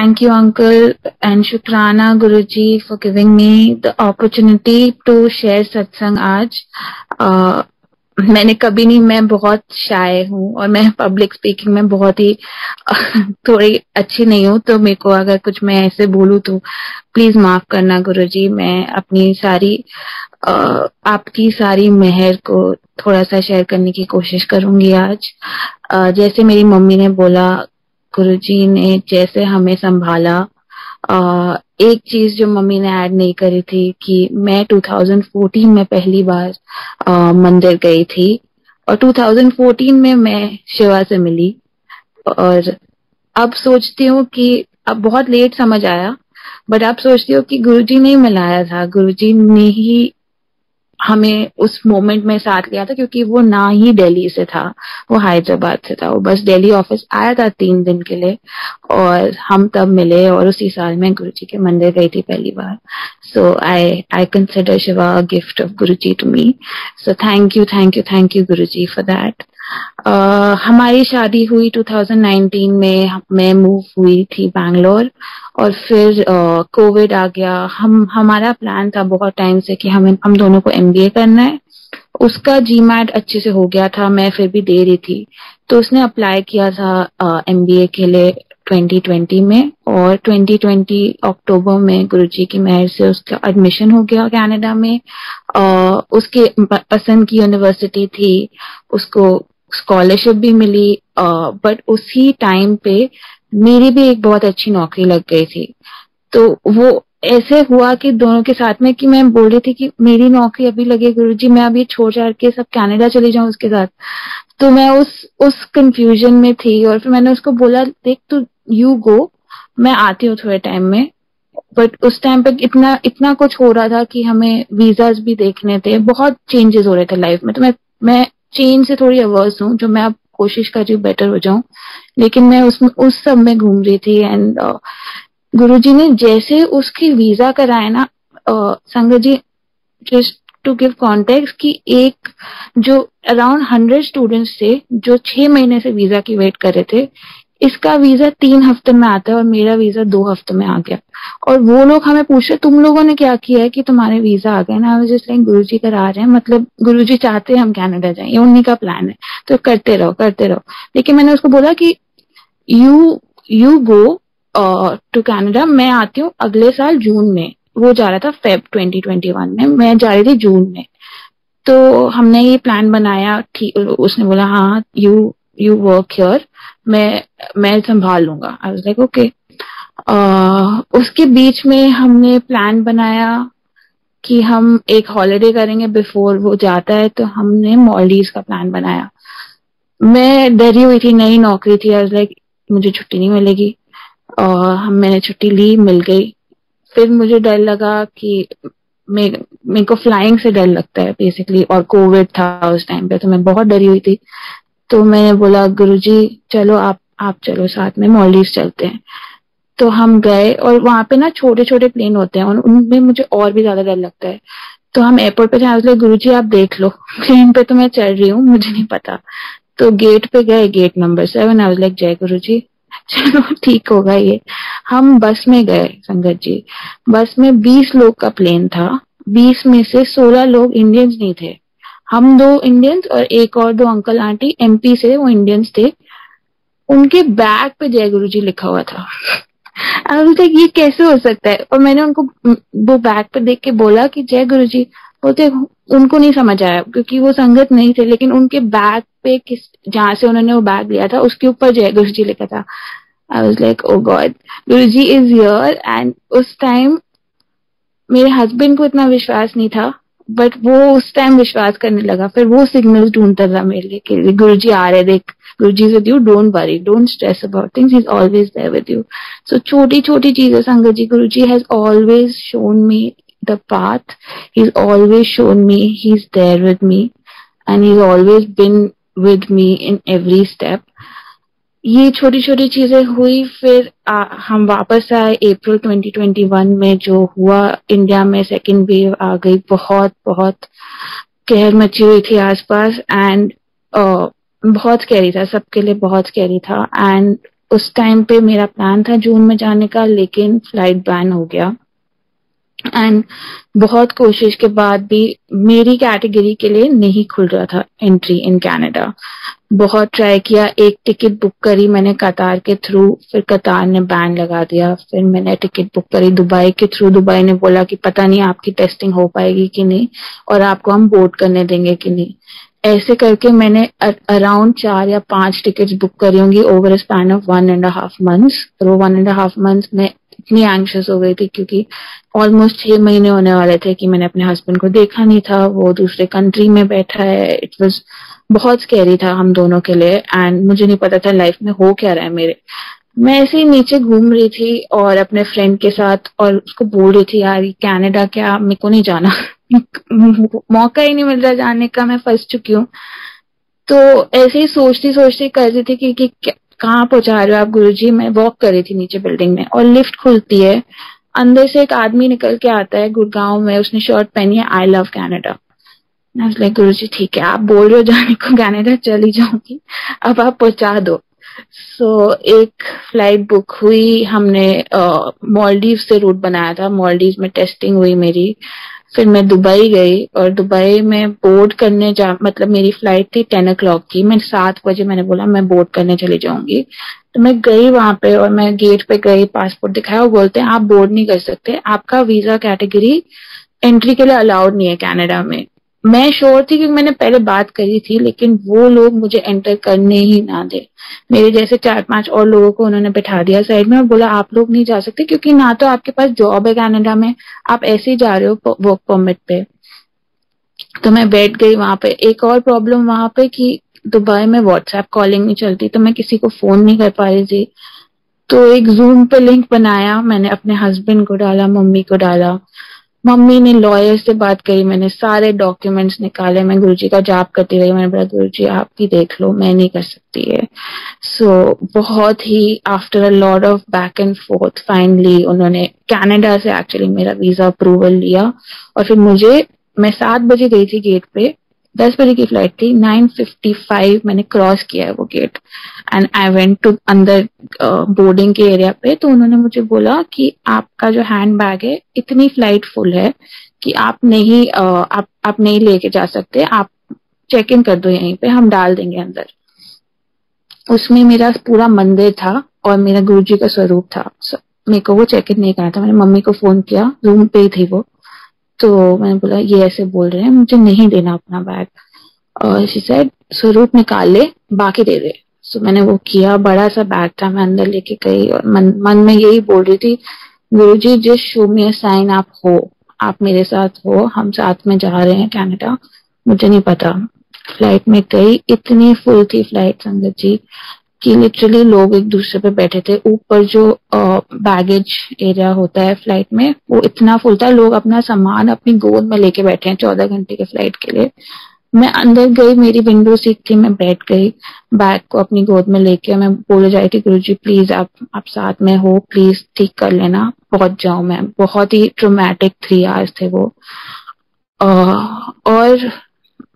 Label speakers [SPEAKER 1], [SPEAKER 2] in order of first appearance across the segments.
[SPEAKER 1] Thank you, Uncle, and Shukrana Guruji for giving me the opportunity to share satsang आज. मैंने कभी नहीं, मैं बहुत शाय हूँ और मैं पब्लिक स्पीकिंग में बहुत ही थोड़ी अच्छी नहीं हूँ, तो मेरे को अगर कुछ मैं ऐसे बोलूँ तो प्लीज माफ करना गुरुजी. मैं अपनी सारी आपकी सारी मेहर को थोड़ा सा शेयर करने की कोशिश करूंगी आज. जैसे मेरी मम्मी ने बोला, गुरुजी ने जैसे हमें संभाला. एक चीज जो मम्मी ने ऐड नहीं करी थी कि मैं 2014 में पहली बार मंदिर गई थी और 2014 में मैं शिवा से मिली. और अब सोचती हूँ कि अब बहुत लेट समझ आया, बट अब सोचती हूँ कि गुरुजी ने ही मिलाया था, गुरुजी ने ही हमें उस मोमेंट में साथ लिया था, क्योंकि वो ना ही दिल्ली से था, वो हैदराबाद से था. वो बस दिल्ली ऑफिस आया था 3 दिन के लिए और हम तब मिले और उसी साल मैं गुरुजी के मंदिर गई थी पहली बार. So I consider Shiva a gift of Guruji to me. So thank you Guruji for that. हमारी शादी हुई 2019 में. मैं मूव हुई थी बैंगलोर और फिर कोविड आ गया. हमारा प्लान था बहुत टाइम से कि हम दोनों को एमबीए करना है. उसका जीमैट अच्छे से हो गया था, मैं फिर भी दे रही थी, तो उसने अप्लाई किया था एमबीए के लिए 2020 में, और 2020 अक्टूबर में गुरुजी की मेहर से उसका एडमिशन हो गया कनाडा में. उसके पसंद की यूनिवर्सिटी थी, उसको स्कॉलरशिप भी मिली. बट उसी टाइम पे मेरी भी एक बहुत अच्छी नौकरी लग गई थी. तो वो ऐसे हुआ कि दोनों के साथ में, कि मैं बोल रही थी कि मेरी नौकरी अभी लगे गुरुजी, मैं अभी छोड़ छाड़ के सब कनाडा चली जाऊं उसके साथ. तो मैं उस कंफ्यूजन में थी और फिर मैंने उसको बोला, देख तू यू गो, मैं आती हूँ थोड़े टाइम में. बट उस टाइम पे इतना कुछ हो रहा था कि हमें वीजाज भी देखने थे, बहुत चेंजेस हो रहे थे लाइफ में. तो मैं चेंज से थोड़ी अवर्स हूँ, जो मैं अब कोशिश कर रही हूँ बेटर हो जाऊं, लेकिन मैं उस सब में घूम रही थी. एंड गुरुजी ने जैसे उसकी वीजा कराया ना, संगत जी, जस्ट टू गिव कॉन्टेक्स्ट, कि एक जो अराउंड 100 स्टूडेंट्स थे जो 6 महीने से वीजा की वेट कर रहे थे, इसका वीजा 3 हफ्ते में आता है और मेरा वीजा 2 हफ्ते में आ गया. और वो लोग हमें पूछ रहे, तुम लोगों ने क्या किया है कि तुम्हारे वीजा आ गए ना. आई जस्ट लाइक, गुरुजी करा रहे हैं, मतलब गुरुजी चाहते हैं हम कनाडा जाएं, ये उन्हीं का प्लान है, तो करते रहो. लेकिन मैंने उसको बोला कि यू गो टू कनाडा, मैं आती हूँ अगले साल जून में. वो जा रहा था फेब 2021 में, मैं जा रही थी जून में. तो हमने ये प्लान बनाया. ठीक, उसने बोला हाँ यू वर्क हियर, मैं संभाल लूंगा. आई वाज लाइक ओके. उसके बीच में हमने प्लान बनाया कि हम एक हॉलिडे करेंगे बिफोर वो जाता है, तो हमने मॉलडीव्स का प्लान बनाया. मैं डरी हुई थी, नई नौकरी थी. आई वाज लाइक, मुझे छुट्टी नहीं मिलेगी. मैंने छुट्टी ली, मिल गई. फिर मुझे डर लगा कि मेरे को फ्लाइंग से डर लगता है बेसिकली, और कोविड था उस टाइम पे, तो मैं बहुत डरी हुई थी. तो मैंने बोला, गुरुजी चलो आप चलो साथ में, मॉलडीव्स चलते हैं. तो हम गए और वहां पे ना छोटे छोटे प्लेन होते हैं और उनमें मुझे और भी ज्यादा डर लगता है. तो हम एयरपोर्ट पे थे. गुरुजी आप देख लो, प्लेन पे तो मैं चढ़ रही हूँ, मुझे नहीं पता. तो गेट पे गए, gate number 7. I was like, जय गुरुजी, चलो ठीक होगा ये. हम बस में गए संगत जी. बस में 20 लोग का प्लेन था. 20 में से 16 लोग इंडियंस नहीं थे. हम 2 इंडियंस और एक और 2 अंकल आंटी एमपी से, वो इंडियंस थे. उनके बैग पे जय गुरुजी लिखा हुआ था. आई वाज लाइक, ये कैसे हो सकता है. और मैंने उनको वो बैग पे देख के बोला कि जय गुरुजी. बोलते उनको नहीं समझ आया क्योंकि वो संगत नहीं थे, लेकिन उनके बैग पे जहां से उन्होंने वो बैग लिया था उसके ऊपर जय गुरुजी लिखा था. I was like, oh God, Guruji is here. And उस टाइम मेरे हस्बैंड को इतना विश्वास नहीं था, बट वो उस टाइम विश्वास करने लगा. फिर वो सिग्नल ढूंढता था मेरे लिए कि गुरुजी आ रहे, देख Guruji is with you, don't worry, don't stress about things, he is always there with you. So छोटी छोटी चीजें Sangat ji, Guruji has always shown me the path. He's always shown me he's there with me, and he's always been with me in every step. ये छोटी छोटी चीजें हुई. फिर हम वापस आए अप्रैल 2021 में. जो हुआ इंडिया में, सेकेंड वेव आ गई, बहुत बहुत कहर मची हुई थी आसपास. एंड बहुत स्कैरी था, सबके लिए बहुत स्कैरी था. एंड उस टाइम पे मेरा प्लान था जून में जाने का, लेकिन फ्लाइट बैन हो गया। एंड बहुत कोशिश के बाद भी मेरी कैटेगरी के लिए नहीं खुल रहा था एंट्री इन कनाडा। बहुत ट्राई किया, एक टिकट बुक करी मैंने कतार के थ्रू, फिर कतार ने बैन लगा दिया। फिर मैंने टिकट बुक करी दुबई के थ्रू, दुबई ने बोला कि पता नहीं आपकी टेस्टिंग हो पाएगी कि नहीं और आपको हम बोर्ड करने देंगे कि नहीं। ऐसे करके मैंने अराउंड 4 या 5 टिकट्स बुक करी होंगी ओवर स्पैन ऑफ 1.5 months। और वो 1.5 months में इतनी एंग्शियस हो गई थी क्योंकि ऑलमोस्ट 6 महीने होने वाले थे कि मैंने अपने हस्बैंड को देखा नहीं था, वो दूसरे कंट्री में बैठा है। इट वाज बहुत स्कैरी था हम दोनों के लिए, एंड मुझे नहीं पता था लाइफ में हो क्या रहा है मेरे। मैं ऐसे ही नीचे घूम रही थी और अपने फ्रेंड के साथ, और उसको बोल रही थी यार कनाडा क्या, मेरे को नहीं जाना मौका ही नहीं मिल रहा जाने का, मैं फंस चुकी हूँ। तो ऐसे ही सोचती सोचती कर रही थी कि कहाँ पहुंचा रहे हो आप गुरुजी। मैं वॉक कर रही थी नीचे बिल्डिंग में और लिफ्ट खुलती है, अंदर से एक आदमी निकल के आता है गुड़गांव में, उसने शर्ट पहनी है आई लव कनाडा। लाइक गुरुजी ठीक है, आप बोल रहे हो जाने को कनाडा, चली जाऊंगी, अब आप पहुंचा दो। सो एक फ्लाइट बुक हुई, हमने मालदीव से रूट बनाया था, मालदीव में टेस्टिंग हुई मेरी। फिर मैं दुबई गई और दुबई में बोर्ड करने मतलब मेरी फ्लाइट थी 10 o'clock की, मैं 7 बजे मैंने बोला मैं बोर्ड करने चली जाऊंगी। तो मैं गई वहां पे और मैं गेट पे गई, पासपोर्ट दिखाया, वो बोलते हैं आप बोर्ड नहीं कर सकते, आपका वीजा कैटेगरी एंट्री के लिए अलाउड नहीं है कनाडा में। मैं श्योर थी क्योंकि मैंने पहले बात करी थी, लेकिन वो लोग मुझे एंटर करने ही ना दे। मेरे जैसे 4-5 और लोगों को उन्होंने बैठा दिया साइड में और बोला आप लोग नहीं जा सकते क्योंकि ना तो आपके पास जॉब है कनाडा में, आप ऐसे ही जा रहे हो वर्क परमिट पे। तो मैं बैठ गई वहां पे। एक और प्रॉब्लम वहां पे कि दुबई में व्हाट्सएप कॉलिंग नहीं चलती, तो मैं किसी को फोन नहीं कर पा रही थी। तो एक जूम पे लिंक बनाया मैंने, अपने हस्बैंड को डाला, मम्मी को डाला। मम्मी ने लॉयर से बात करी, मैंने सारे डॉक्यूमेंट्स निकाले, मैं गुरुजी का जाप करती रही। मैंने बोला गुरुजी आप ही देख लो, मैं नहीं कर सकती है। सो बहुत ही after a lot of back and forth finally उन्होंने कनाडा से एक्चुअली मेरा वीजा अप्रूवल लिया। और फिर मैं 7 बजे गई थी गेट पे, 10 बजे की फ्लाइट थी, 9:55 मैंने क्रॉस किया है वो gate and I went to अंदर बोर्डिंग के एरिया पे। तो उन्होंने मुझे बोला कि आपका जो हैंड बैग है, इतनी फ्लाइट फुल है कि आप नहीं लेके जा सकते, आप चेक इन कर दो यहीं पे, हम डाल देंगे अंदर। उसमें मेरा पूरा मंदिर था और मेरा गुरुजी का स्वरूप था। मेरे को वो चेक इन नहीं करना था। मैंने मम्मी को फोन किया, रूम पे ही थी वो, तो मैंने बोला ये ऐसे बोल रहे हैं, मुझे नहीं देना अपना बैग। और शी सेड स्वरूप निकाल ले, बाकी दे दे। सो मैंने वो किया, बड़ा सा बैग था, मैं अंदर लेके गई और मन में यही बोल रही थी गुरुजी जिस शो में साइन आप हो, आप मेरे साथ हो, हम साथ में जा रहे हैं कनाडा। मुझे नहीं पता। फ्लाइट में गई, इतनी फुल थी फ्लाइट संगत जी कि लिटरली लोग एक दूसरे पे बैठे थे। ऊपर जो बैगेज एरिया होता है फ्लाइट में, वो इतना फुल था, लोग अपना सामान अपनी गोद में लेके बैठे हैं 14 घंटे के फ्लाइट के लिए। मैं अंदर गई, मेरी विंडो सीट थी, मैं बैठ गई बैग को अपनी गोद में लेके। मैं बोले जा रही थी गुरुजी प्लीज आप साथ में हो, प्लीज ठीक कर लेना, पहुंच जाऊं मैं। बहुत ही ट्रोमैटिक 3 hours थे वो। और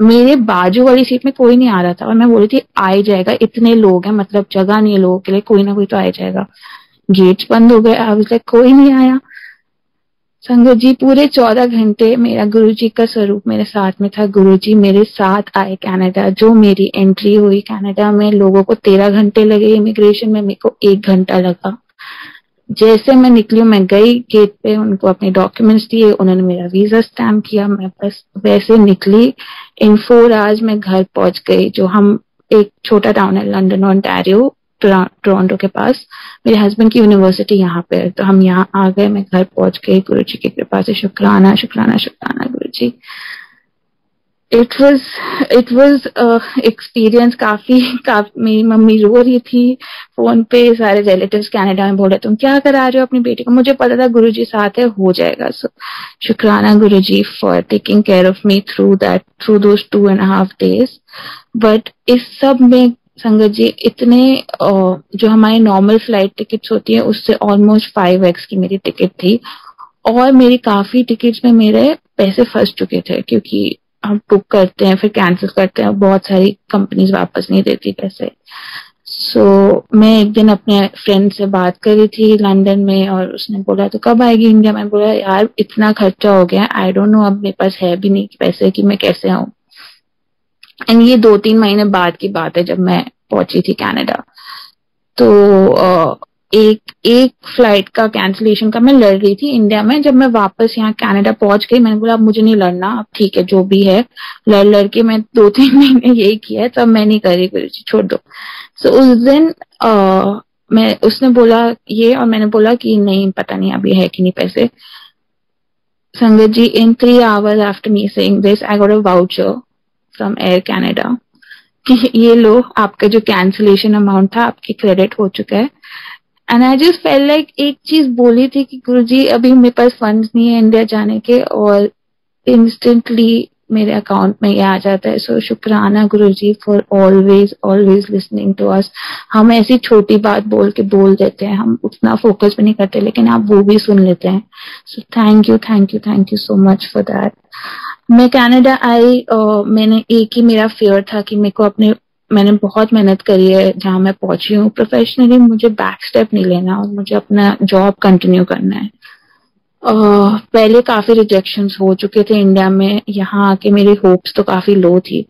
[SPEAKER 1] मेरे बाजू वाली सीट में कोई नहीं आ रहा था और मैं बोल रही थी आ ही जाएगा, इतने लोग हैं, मतलब जगह नहीं है लोगों के लिए, कोई ना कोई तो आ ही जाएगा। गेट्स बंद हो गए, अब तक कोई नहीं आया। संगत जी पूरे 14 घंटे मेरा गुरुजी का स्वरूप मेरे साथ में था। गुरुजी मेरे साथ आए कनाडा। जो मेरी एंट्री हुई कनाडा में, लोगों को 13 घंटे लगे इमिग्रेशन में, मेरे को 1 घंटा लगा। जैसे मैं निकली, मैं गई गेट पे, उनको अपने डॉक्यूमेंट्स दिए, उन्होंने मेरा वीजा स्टैम्प किया, मैं बस वैसे निकली। इन 4 hours में घर पहुंच गई। जो हम एक छोटा टाउन है लंदन ओंटारियो, टोरंटो के पास, मेरे हस्बैंड की यूनिवर्सिटी यहाँ पे है, तो हम यहाँ आ गए। मैं घर पहुंच गई, गुरुजी की कृपा से। शुक्राना शुक्राना शुक्राना गुरुजी। इट वाज एक्सपीरियंस काफी। मेरी मम्मी रो रही थी फोन पे, सारे रिलेटिव्स कनाडा में बोल रहे तुम क्या करा रहे हो अपनी बेटी को। मुझे पता था गुरुजी साथ है, हो जाएगा। सो शुक्राना Guruji for taking care of me through those 2.5 days। But इस सब में संगत जी इतने जो हमारी नॉर्मल फ्लाइट टिकट्स होती है उससे ऑलमोस्ट 5x की मेरी टिकट थी। और मेरी काफी टिकट्स में मेरे पैसे फंस चुके थे क्योंकि हम बुक करते हैं फिर कैंसिल करते हैं, बहुत सारी कंपनीज वापस नहीं देती पैसे। मैं एक दिन अपने फ्रेंड से बात कर रही थी लंदन में, और उसने बोला तो कब आएगी इंडिया? मैं बोला यार इतना खर्चा हो गया, आई डोंट नो, अब मेरे पास है भी नहीं पैसे कि मैं कैसे आऊं। एंड ये 2-3 महीने बाद की बात है जब मैं पहुंची थी कनाडा। तो एक एक फ्लाइट का कैंसिलेशन का मैं लड़ रही थी इंडिया में। जब मैं वापस यहाँ कनाडा पहुंच गई, मैंने बोला अब मुझे नहीं लड़ना, अब ठीक है जो भी है। लड़ के मैं 2-3 महीने यही किया है, तब मैं नहीं कर रही, गुरुजी छोड़ दो। उस दिन मैं उसने बोला ये, और मैंने बोला कि नहीं पता नहीं अभी है कि नहीं पैसे। संगत जी, in 3 hours after me saying this, I got a voucher from Air Canada कि ये लो, आपका जो कैंसिलेशन अमाउंट था आपके क्रेडिट हो चुका है। And I just fail like एक चीज बोली थी कि गुरुजी अभी मेरे पास फंड्स नहीं है इंडिया जाने के, और इंस्टेंटली मेरे अकाउंट में ये आ जाता है। सो शुक्राना Guruji for always always listening to us. हम ऐसी छोटी बात बोल देते हैं, हम उतना फोकस भी नहीं करते, लेकिन आप वो भी सुन लेते हैं। सो thank you so much for that. मैं कनाडा आई, मैंने एक ही मेरा फेयर था कि मेरे को मैंने बहुत मेहनत करी है जहां मैं पहुंची हूँ प्रोफेशनली, मुझे बैक स्टेप नहीं लेना और मुझे अपना जॉब कंटिन्यू करना है। पहले काफी रिजेक्शंस हो चुके थे इंडिया में, यहाँ आके मेरी होप्स तो काफी लो थी।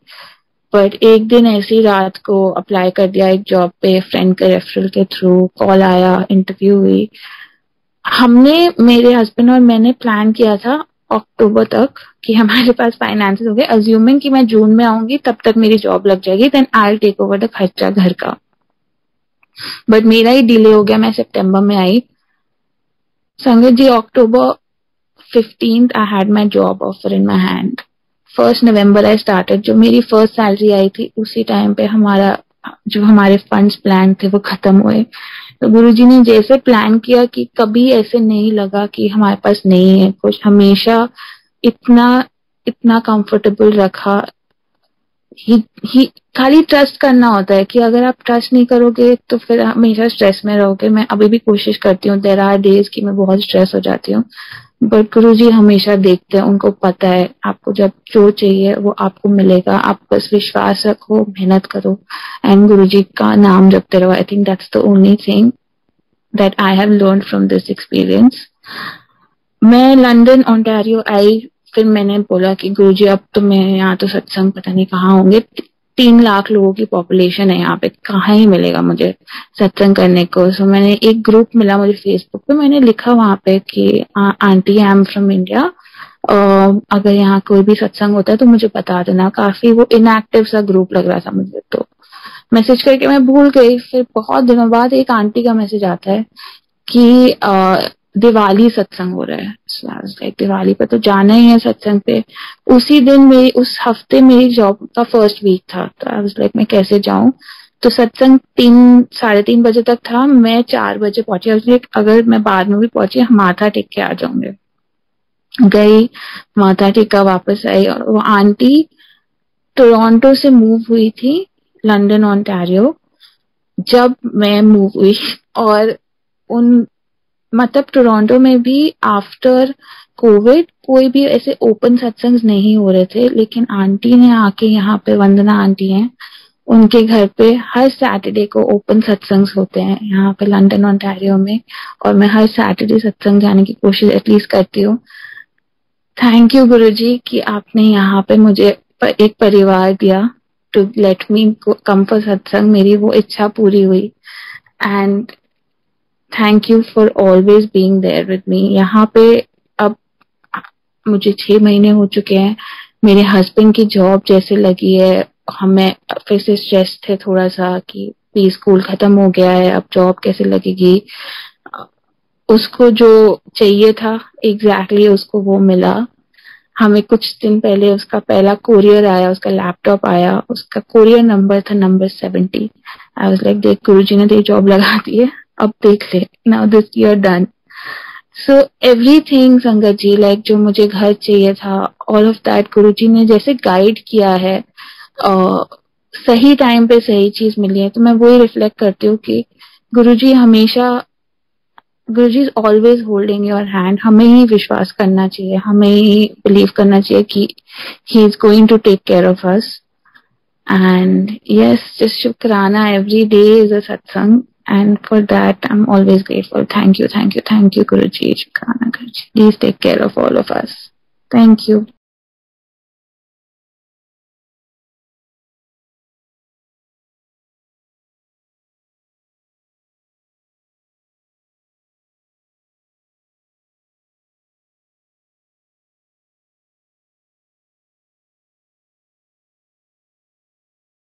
[SPEAKER 1] बट एक दिन ऐसी रात को अप्लाई कर दिया एक जॉब पे, फ्रेंड के रेफरल के थ्रू, कॉल आया, इंटरव्यू हुई। हमने, मेरे हस्बैंड और मैंने प्लान किया था अक्टूबर तक कि हमारे पास फाइनेंसेस हो गए, अज्यूमिंग कि मैं जून में आऊंगी, तब तक मेरी जॉब लग जाएगी, then I take over the खर्चा घर का। बट मेरा ही डिले हो गया, मैं सितंबर में आई। संगत जी, October 15th I had my job offer in my hand. 1st November I started. जो मेरी फर्स्ट सैलरी आई थी उसी टाइम पे हमारे फंड्स प्लान थे वो खत्म हुए। तो गुरुजी ने जैसे प्लान किया कि कभी ऐसे नहीं लगा कि हमारे पास नहीं है कुछ, हमेशा इतना इतना कंफर्टेबल रखा। ही खाली ट्रस्ट करना होता है कि अगर आप ट्रस्ट नहीं करोगे तो फिर हमेशा स्ट्रेस में रहोगे। मैं अभी भी कोशिश करती हूँ, देयर आर डेज कि मैं बहुत स्ट्रेस हो जाती हूँ, बट गुरुजी हमेशा देखते हैं, उनको पता है आपको जब जो चाहिए वो आपको मिलेगा। आप बस विश्वास रखो, मेहनत करो, एंड गुरुजी का नाम जपते रहो। I think that's the only thing that I have learn from this experience. मैं लंदन ओंटारियो आई, फिर मैंने बोला कि गुरुजी अब तो मैं यहाँ तो सत्संग पता नहीं कहाँ होंगे, 3 लाख लोगों की पॉपुलेशन है यहाँ पे, कहाँ ही मिलेगा मुझे सत्संग करने को। सो मैंने एक ग्रुप मिला मुझे फेसबुक पे, मैंने लिखा वहां पे कि aunty I am from India, अगर यहाँ कोई भी सत्संग होता है तो मुझे बता देना। काफी वो इनएक्टिव सा ग्रुप लग रहा था मुझे, तो मैसेज करके मैं भूल गई। फिर बहुत दिनों बाद एक आंटी का मैसेज आता है कि दिवाली सत्संग हो रहा है। लाइक दिवाली पे तो जाना ही है सत्संग पे। उसी दिन उस हफ्ते मेरी जॉब का फर्स्ट वीक था, तो आई वाज लाइक मैं कैसे जाऊं। तो सत्संग 3-3:30 बजे तक था, मैं 4 बजे पहुंची। आई वाज लाइक अगर मैं बाद में भी पहुंची हम माथा टेक के आ जाऊंगे। गई, माथा टेका, वापस आई, और वो आंटी टोरंटो से मूव हुई थी लंदन ओंटारियो जब मैं मूव हुई। और उन मतलब टोरंटो में भी आफ्टर कोविड कोई भी ऐसे ओपन सत्संग नहीं हो रहे थे, लेकिन आंटी ने आके यहाँ पे, वंदना आंटी हैं, उनके घर पे हर सैटरडे को ओपन सत्संग होते हैं यहाँ पे लंदन ओंटारियो में, और मैं हर सैटरडे सत्संग जाने की कोशिश एटलीस्ट करती हूँ। थैंक यू गुरुजी कि आपने यहाँ पे मुझे एक परिवार दिया to let me come for सत्संग। मेरी वो इच्छा पूरी हुई, and thank you for always being there with me. यहाँ पे अब मुझे 6 महीने हो चुके हैं। मेरे हस्बैंड की जॉब जैसे लगी है, हमें फिर से स्ट्रेस थे थोड़ा सा कि प्री स्कूल खत्म हो गया है, अब जॉब कैसे लगेगी। उसको जो चाहिए था एग्जैक्टली उसको वो मिला। हमें कुछ दिन पहले उसका पहला कोरियर आया, उसका लैपटॉप आया, उसका कोरियर नंबर था नंबर 70। आई वाज लाइक देख गुरुजी ने तेरी जॉब लगा दी है, अब देख ले, now this year done. So everything संगत जी, लाइक जो मुझे घर चाहिए था, ऑल ऑफ दैट गुरुजी ने जैसे गाइड किया है, सही टाइम पे सही चीज मिली है। तो मैं वही रिफ्लेक्ट करती हूँ कि गुरुजी हमेशा, Guruji is always holding your hand. हमें ही विश्वास करना चाहिए, हमें ही बिलीव करना चाहिए कि he is going to take care of us. And yes, just Shukrana every day is a satsang. And for that, I'm always grateful. Thank you, Guruji. Shukrana, Guruji. Please take care of all of us. Thank you.